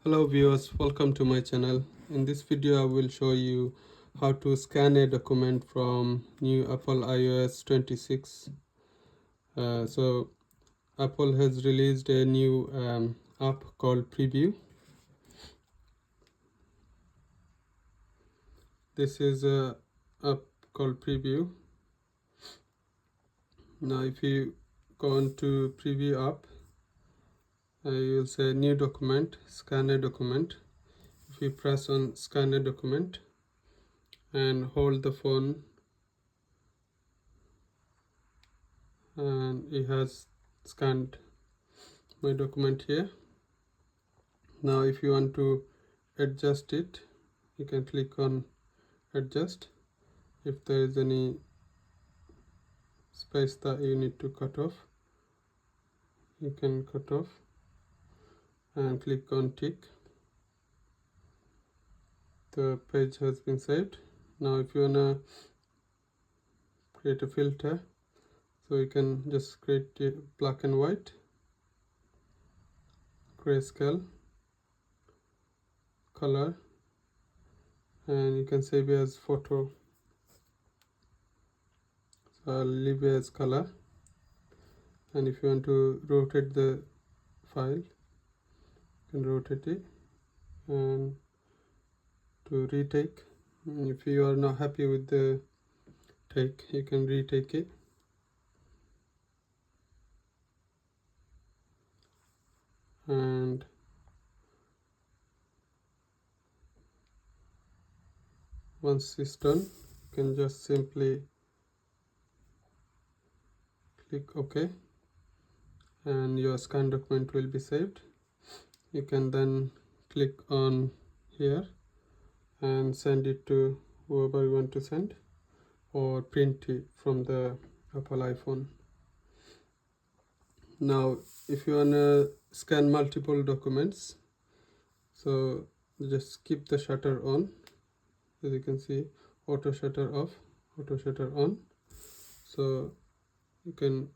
Hello viewers, welcome to my channel. In this video I will show you how to scan a document from new Apple iOS 26. So Apple has released a new app called Preview. This is a app called Preview. Now if you go into Preview app, you will say new document, scan a document. If you press on scan a document and hold the phone, and it has scanned my document here. Now if you want to adjust it, you can click on adjust. If there is any space that you need to cut off, you can cut off and click on tick. The page has been saved. Now if you wanna create a filter, so you can just create it black and white, grayscale, color, and you can save it as photo. So I'll leave it as color, and if you want to rotate the file, you can rotate it. And to retake, if you are not happy with the take, you can retake it. And once it's done, you can just simply click OK, and your scan document will be saved. You can then click on here and send it to whoever you want to send, or print it from the Apple iPhone. Now if you want to scan multiple documents, so just keep the shutter on. As you can see, auto shutter off, auto shutter on. So you can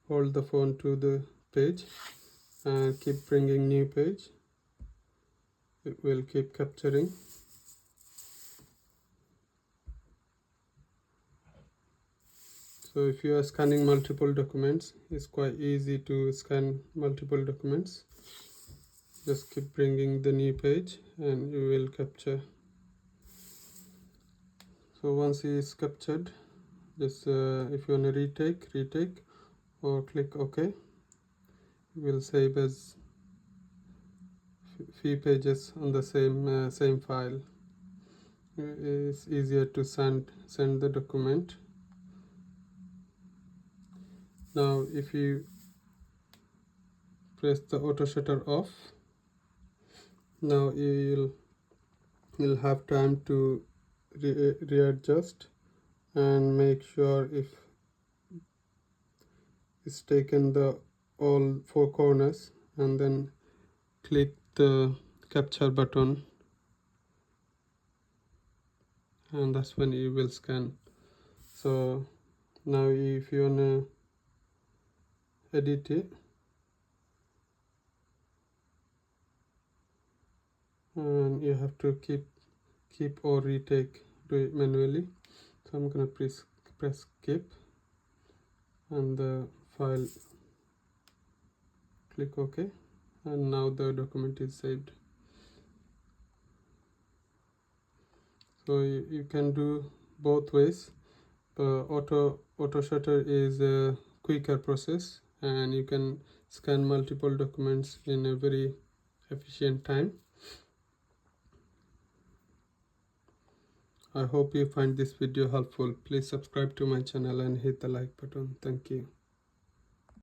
hold the phone to the page and keep bringing new page. It will keep capturing. So if you are scanning multiple documents, it's quite easy to scan multiple documents. Just keep bringing the new page and you will capture. So once it is captured, just if you want to retake or click OK. It will save as few pages on the same file. It's easier to send the document. Now if you press the auto shutter off, now you'll have time to readjust and make sure if it's taken the all four corners, and then click the capture button, and that's when you will scan. So now if you wanna edit it, and you have to keep or retake, do it manually. So I'm gonna press keep, and the file, click OK, and now the document is saved. So you can do both ways. The auto shutter is a quicker process, and you can scan multiple documents in a very efficient time. I hope you find this video helpful. Please subscribe to my channel and hit the like button. Thank you.